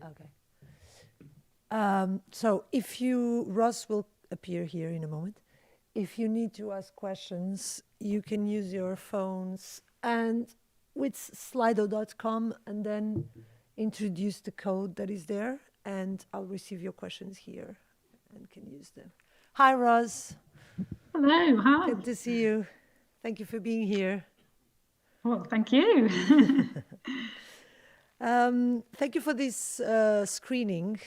Okay. So if Ross will appear here in a moment. If you need to ask questions, you can use your phones and with slido.com and then introduce the code that is there, and I'll receive your questions here and can use them. Hi, Ross. Hello, hi. Good to see you. Thank you for being here. Well, thank you. Thank you for this screening.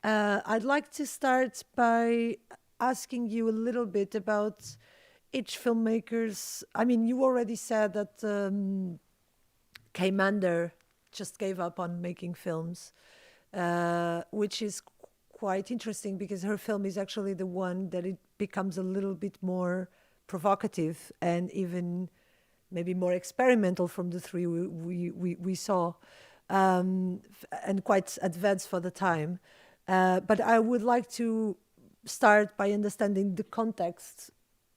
I'd like to start by asking you a little bit about each filmmakers. I mean, you already said that Kay Mander just gave up on making films, which is quite interesting because her film is actually the one that it becomes a little bit more provocative and even maybe more experimental from the three we saw, and quite advanced for the time. But I would like to start by understanding the context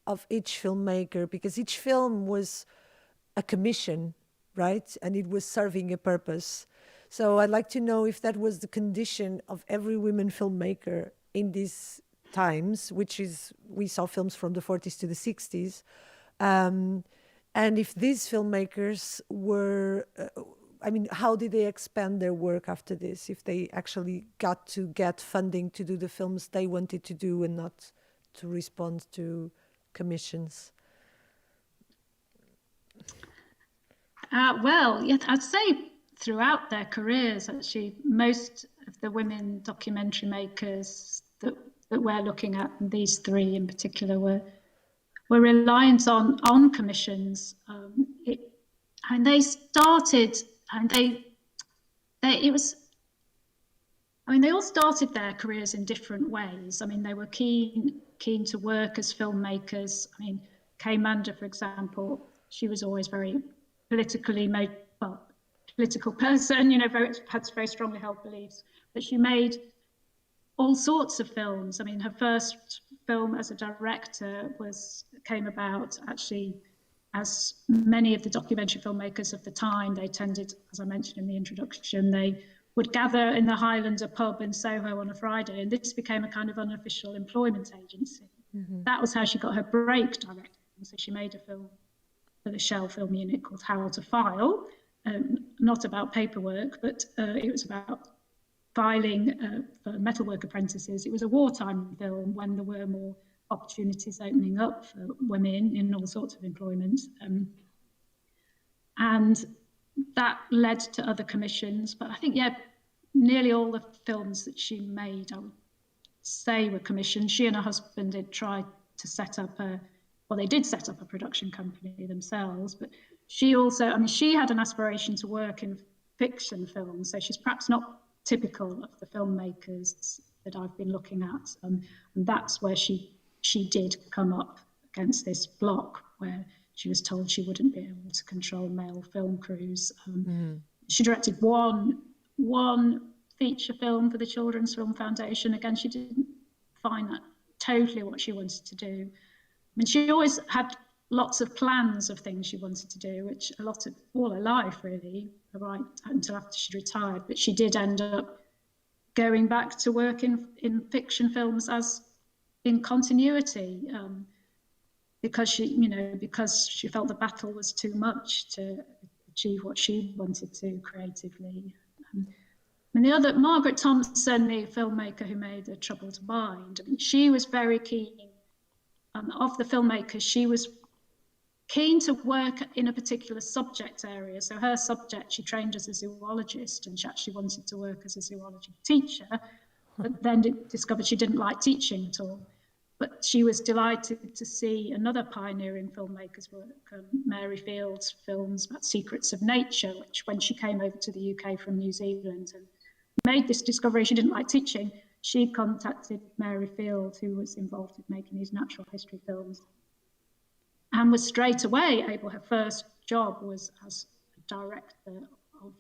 of each filmmaker, because each film was a commission, right? And it was serving a purpose. So I'd like to know if that was the condition of every women filmmaker in these times, which is, we saw films from the 40s to the 60s. And if these filmmakers were, I mean, how did they expand their work after this? If they actually got to get funding to do the films they wanted to do and not to respond to commissions? Well, yeah, I'd say throughout their careers, actually, most of the women documentary makers that we're looking at, and these three in particular, were reliant on commissions. And they started, and it was. I mean, they all started their careers in different ways. I mean, they were keen to work as filmmakers. I mean, Kay Mander, for example, she was always very political person, you know, had very strongly held beliefs, but she made all sorts of films. I mean, her first film as a director came about actually, as many of the documentary filmmakers of the time, they tended, as I mentioned in the introduction, they would gather in the Highlander pub in Soho on a Friday, and this became a kind of unofficial employment agency. Mm-hmm. That was how she got her break directing. So she made a film for the Shell film unit called How to File, not about paperwork, but it was about filing for metalwork apprentices. It was a wartime film when there were more opportunities opening up for women in all sorts of employment. And that led to other commissions. But I think, yeah, nearly all the films that she made, I would say, were commissioned. She and her husband did try to set up they did set up a production company themselves, but she also, I mean, she had an aspiration to work in fiction films, so she's perhaps not typical of the filmmakers that I've been looking at, and that's where she did come up against this block where she was told she wouldn't be able to control male film crews. She directed one feature film for the Children's Film Foundation. Again, she didn't find that totally what she wanted to do. I mean, she always had lots of plans of things she wanted to do, which all her life, really, right until after she retired. But she did end up going back to work in fiction films as in continuity, because she felt the battle was too much to achieve what she wanted to creatively. And the other, Margaret Thompson, the filmmaker who made A Troubled Mind, I mean, she was very keen. Of the filmmakers, she was keen to work in a particular subject area. So her subject, she trained as a zoologist, and she actually wanted to work as a zoology teacher, but then discovered she didn't like teaching at all. But she was delighted to see another pioneering filmmaker's work, Mary Field's films about secrets of nature, which when she came over to the UK from New Zealand and made this discovery she didn't like teaching, she contacted Mary Field, who was involved in making these natural history films, and was straight away able, her first job was as a director of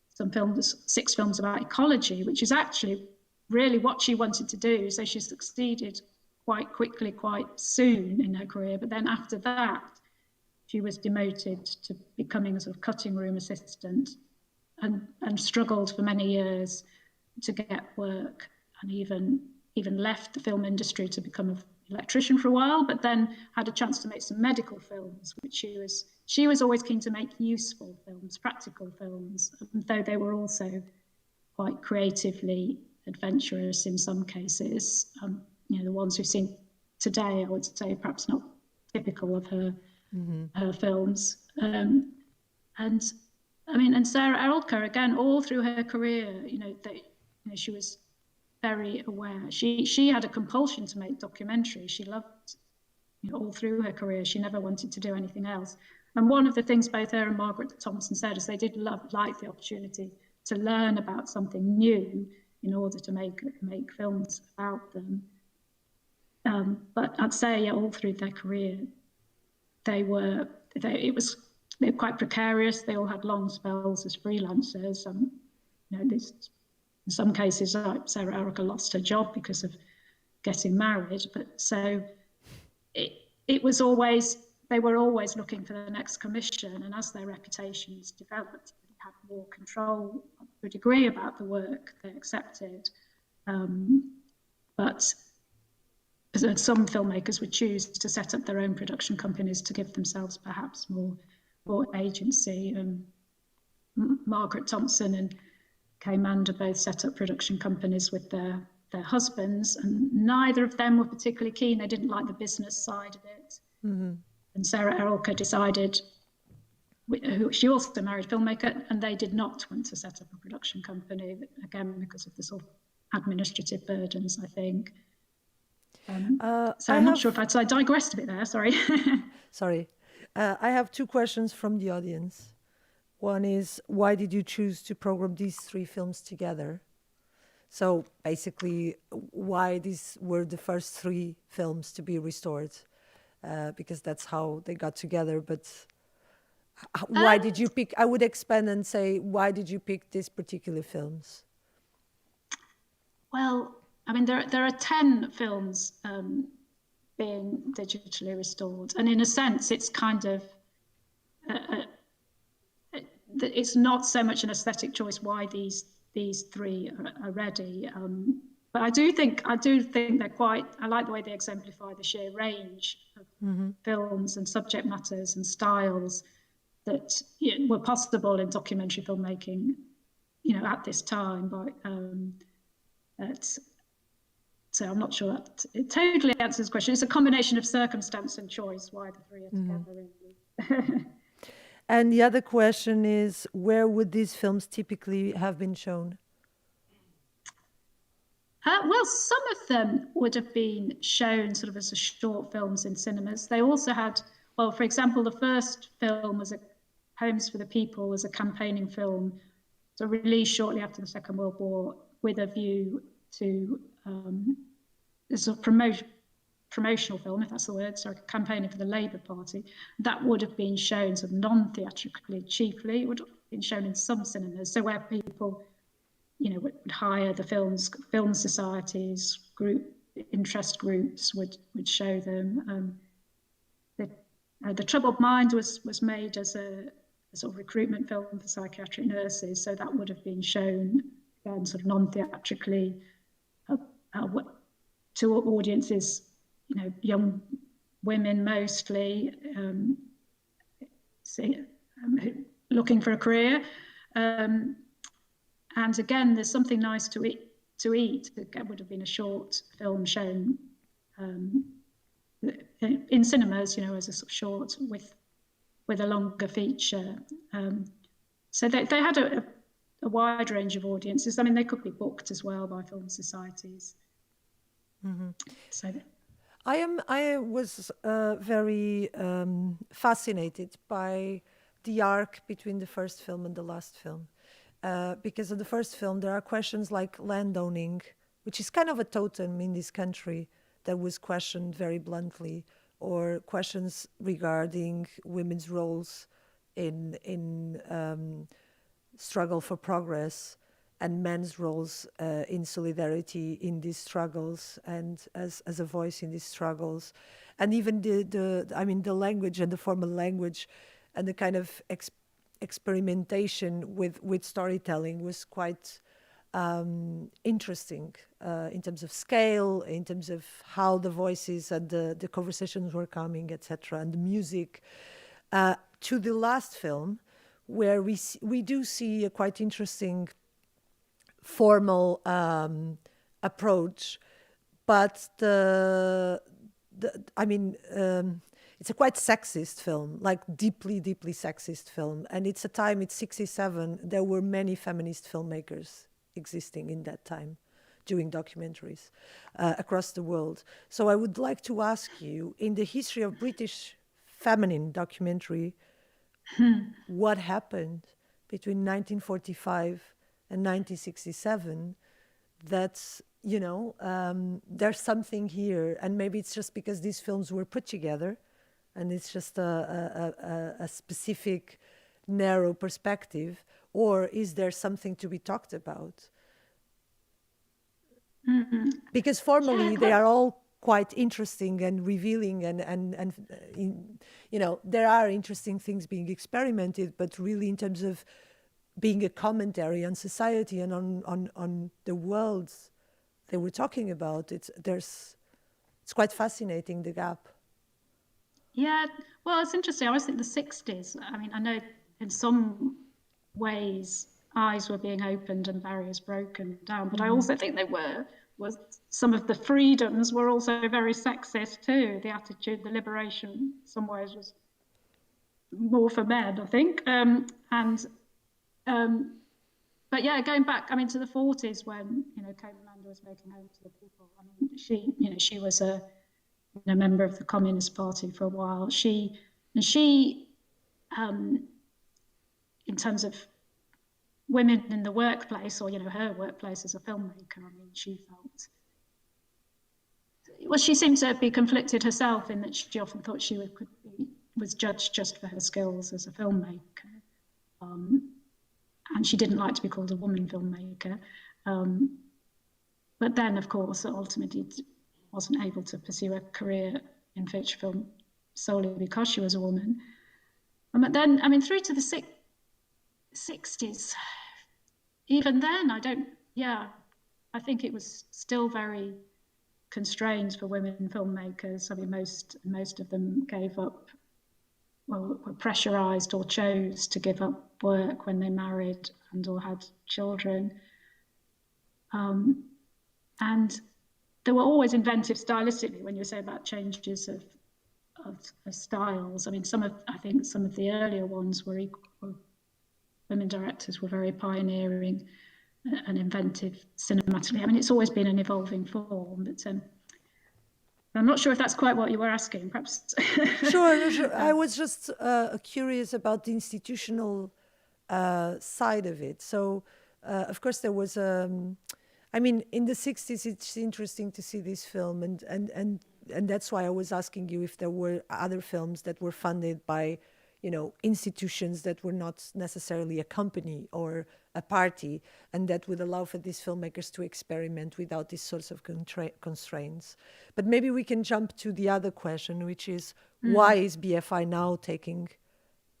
some films, 6 films about ecology, which is actually really what she wanted to do. So she succeeded quite quickly, quite soon in her career. But then after that, she was demoted to becoming a sort of cutting room assistant and struggled for many years to get work, and even left the film industry to become an electrician for a while, but then had a chance to make some medical films, which she was always keen to make useful films, practical films, though they were also quite creatively adventurous in some cases. The ones we've seen today, I would say, perhaps not typical of her films. And Sarah Erlker, again, all through her career, she was very aware. She had a compulsion to make documentaries. She loved, all through her career, she never wanted to do anything else. And one of the things both her and Margaret Thompson said is they did like the opportunity to learn about something new in order to make films about them. But I'd say, all through their career, they were quite precarious. They all had long spells as freelancers. In some cases, like Sarah Erlker lost her job because of getting married. But so it was always, they were always looking for the next commission. And as their reputations developed, they had more control to a degree about the work they accepted. But some filmmakers would choose to set up their own production companies to give themselves perhaps more agency. Margaret Thompson and Kay Mander both set up production companies with their husbands, and neither of them were particularly keen. They didn't like the business side of it. And Sarah Erlker decided, she also married a filmmaker, and they did not want to set up a production company, again, because of the sort of administrative burdens, I think. So I'm not sure if I digressed a bit there, sorry. Sorry. I have two questions from the audience. One is, why did you choose to program these three films together? So basically, why these were the first three films to be restored? Because that's how they got together. But why did you pick? I would expand and say, why did you pick these particular films? Well, there are 10 films being digitally restored, and in a sense, it's kind of it's not so much an aesthetic choice why these three are ready. But I do think they're quite. I like the way they exemplify the sheer range of films and subject matters and styles that were possible in documentary filmmaking, at this time. So I'm not sure that it totally answers the question. It's a combination of circumstance and choice why the three are together. Really. And the other question is, where would these films typically have been shown? Well, some of them would have been shown sort of as a short films in cinemas. They also had, well, for example, the first film was Homes for the People, was a campaigning film, so released shortly after the Second World War with a view to it's a promotional film, if that's the word, so campaigning for the Labour Party. That would have been shown sort of non-theatrically, chiefly. It would have been shown in some cinemas, so where people, would hire the film societies, interest groups would show them. The Troubled Mind was made as a sort of recruitment film for psychiatric nurses, so that would have been shown again sort of non-theatrically to audiences, young women mostly, looking for a career. And again, there's something nice to eat. It would have been a short film shown in cinemas, as a sort of short with a longer feature. So they had a wide range of audiences. They could be booked as well by film societies. So I was very fascinated by the arc between the first film and the last film. Because in the first film, there are questions like landowning, which is kind of a totem in this country that was questioned very bluntly, or questions regarding women's roles in struggle for progress, and men's roles in solidarity in these struggles and as a voice in these struggles. And even the language and the formal language and the kind of experimentation with storytelling was quite interesting in terms of scale, in terms of how the voices and the conversations were coming, etc., and the music. To the last film, where we do see a quite interesting formal approach, but I mean, it's a quite sexist film, like deeply, deeply sexist film. And it's 67. There were many feminist filmmakers existing in that time, doing documentaries across the world. So I would like to ask you, in the history of British feminine documentary, what happened between 1945 and 1967 that's there's something here, and maybe it's just because these films were put together and it's just a specific narrow perspective, or is there something to be talked about? Because formally they are all quite interesting and revealing, and there are interesting things being experimented, but really in terms of being a commentary on society and on the worlds they were talking about, it's quite fascinating, the gap. Yeah, well, it's interesting. I always think the 60s, I mean, I know in some ways eyes were being opened and barriers broken down, but I also think was some of the freedoms were also very sexist too. The attitude, the liberation, in some ways was more for men, I think. But yeah, going back, I mean, to the 40s when, Kate Miranda was making Home to the People. I mean, she was a member of the Communist Party for a while. She, in terms of women in the workplace, or her workplace as a filmmaker, I mean, she felt, well, she seemed to be conflicted herself in that she often thought she was judged just for her skills as a filmmaker, and she didn't like to be called a woman filmmaker. But then, of course, ultimately wasn't able to pursue a career in feature film solely because she was a woman. But then, I mean, through to the 60s, even then, I think it was still very constrained for women filmmakers. I mean, most of them gave up, well, were pressurized or chose to give up work when they married and or had children. And there were always inventive stylistically when you say about changes of styles. I mean, I think some of the earlier ones were women directors were very pioneering and inventive cinematically. I mean, it's always been an evolving form, but I'm not sure if that's quite what you were asking, perhaps. Sure. I was just curious about the institutional side of it. So, of course, there was, I mean, in the 60s, it's interesting to see this film, and that's why I was asking you if there were other films that were funded by, institutions that were not necessarily a company or a party, and that would allow for these filmmakers to experiment without these sorts of constraints. But maybe we can jump to the other question, which is why is BFI now taking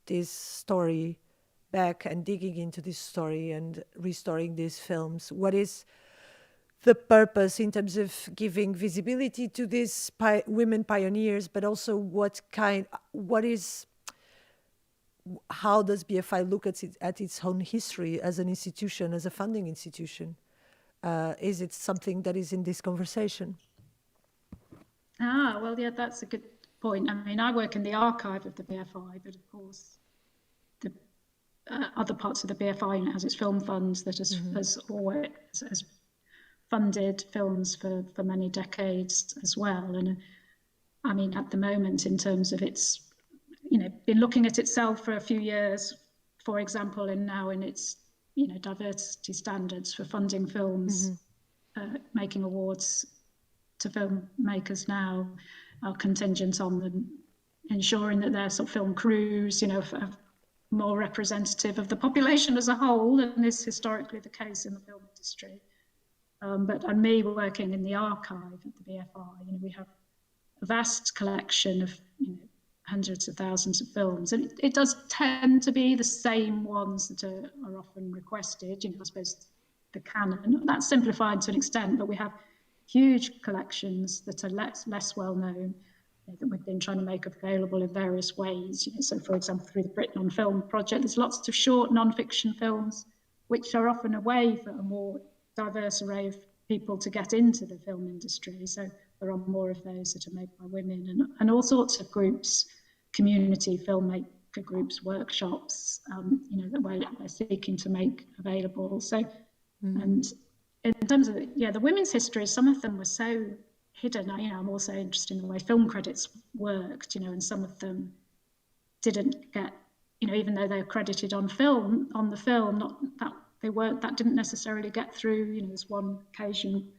this story back and digging into this story and restoring these films? What is the purpose in terms of giving visibility to these women pioneers, but also how does BFI look at its own history as an institution, as a funding institution? Is it something that is in this conversation? Well, yeah, that's a good point. I mean, I work in the archive of the BFI, but of course, the other parts of the BFI has its film funds that has always funded films for many decades as well. And I mean, at the moment, in terms of its, been looking at itself for a few years, for example, and now in its, diversity standards for funding films, making awards to filmmakers now are contingent on them ensuring that their sort of film crews, are more representative of the population as a whole, and is historically the case in the film industry. But on me working in the archive at the BFI, we have a vast collection of hundreds of thousands of films. And it does tend to be the same ones that are often requested, I suppose the canon. That's simplified to an extent, but we have huge collections that are less well known, that we've been trying to make available in various ways. So, for example, through the Britain on Film project, there's lots of short non-fiction films, which are often a way for a more diverse array of people to get into the film industry. So there are more of those that are made by women, and all sorts of groups, community filmmaker groups, workshops, that we're seeking to make available. So, and in terms of the women's histories, some of them were so hidden. I'm also interested in the way film credits worked, and some of them didn't get, even though they're credited on the film, not that they weren't, that didn't necessarily get through. There's one occasion,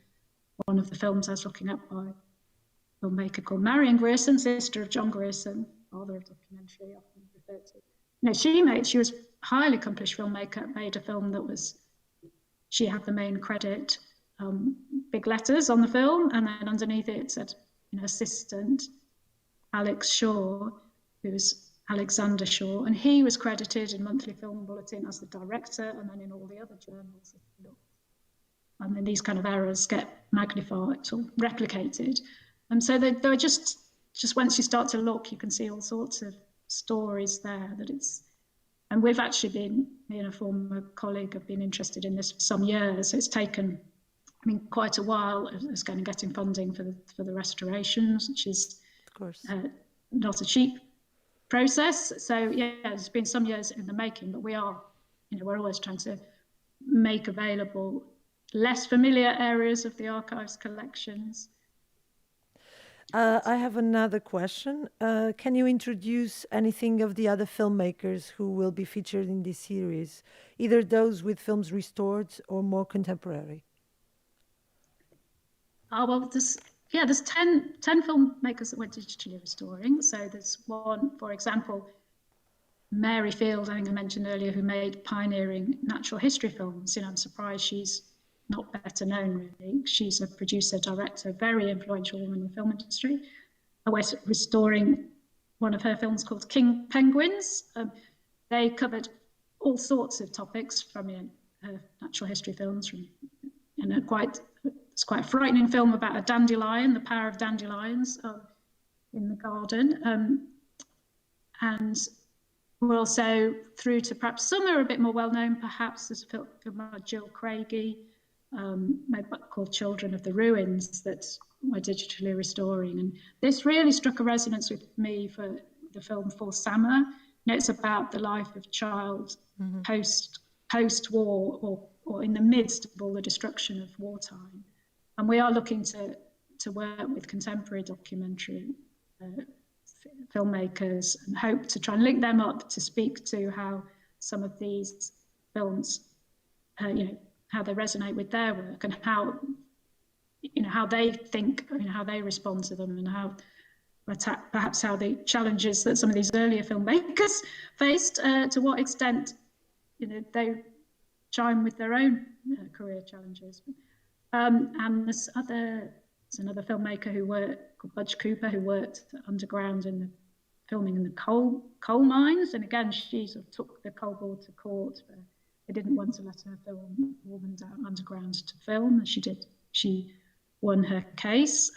one of the films I was looking at by a filmmaker called Marion Grierson, sister of John Grierson, father of documentary, often referred to. She was a highly accomplished filmmaker, made a film that was, she had the main credit, big letters on the film, and then underneath it said, assistant Alex Shaw, who's Alexander Shaw, and he was credited in Monthly Film Bulletin as the director, and then in all the other journals. And then these kind of errors get magnified or replicated. And so they were just once you start to look, you can see all sorts of stories there that it's, and we've actually been, me and a former colleague have been interested in this for some years. So it's taken, quite a while as kind of getting funding for the restorations, which is, of course, not a cheap process. So it's been some years in the making, but we are, we're always trying to make available less familiar areas of the archives collections. I have another question. Can you introduce anything of the other filmmakers who will be featured in this series, either those with films restored or more contemporary? Well, there's 10 filmmakers that we're digitally restoring. So there's one, for example, Mary Field, I think I mentioned earlier, who made pioneering natural history films. I'm surprised she's not better known, really. She's a producer, director, very influential woman in the film industry. We're restoring one of her films called King Penguins. They covered all sorts of topics from her natural history films, from it's quite a frightening film about a dandelion, the power of dandelions in the garden. And we're also through to perhaps some are a bit more well-known, perhaps there's a film by Jill Craigie, called Children of the Ruins, that we're digitally restoring. And this really struck a resonance with me for the film For Summer. It's about the life of a child post-war or in the midst of all the destruction of wartime. And we are looking to work with contemporary documentary filmmakers and hope to try and link them up to speak to how some of these films, how they resonate with their work, and how they think, how they respond to them, and how perhaps how the challenges that some of these earlier filmmakers faced, to what extent they chime with their own career challenges. And there's another filmmaker called Budge Cooper, who worked underground in the filming in the coal mines. And again, she sort of took the coal board to court. But they didn't want to let her film Woman Down Underground to film, as she did. She won her case.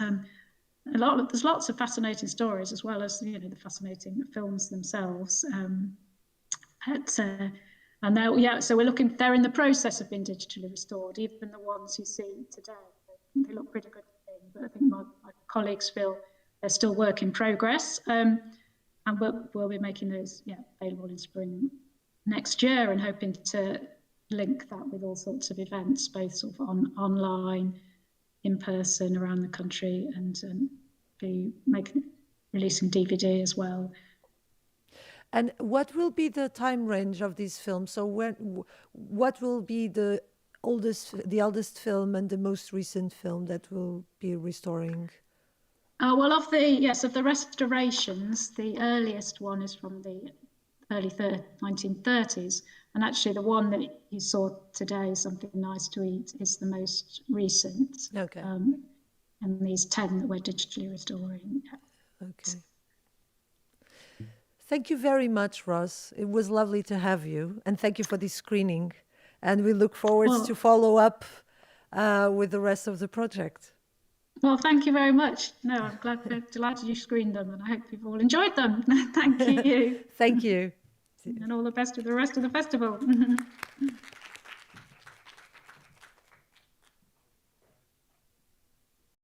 There's lots of fascinating stories, as well as the fascinating films themselves. So we're looking. They're in the process of being digitally restored. Even the ones you see today, they look pretty good. But I think my colleagues feel they're still work in progress. And we'll be making those available in spring next year, and hoping to link that with all sorts of events, both sort of online, in person around the country, and be releasing DVD as well. And what will be the time range of these films? So what will be the eldest film and the most recent film that will be restoring? Well, of the restorations, the earliest one is from the early 1930s, and actually the one that you saw today, Something Nice to Eat, is the most recent. Okay. And these 10 that we're digitally restoring. Okay. Thank you very much, Ross. It was lovely to have you. And thank you for this screening. And we look forward to Well, follow up with the rest of the project. well, thank you very much. No, I'm delighted you screened them, and I hope you've all enjoyed them. Thank you. Thank you. And all the best with the rest of the festival.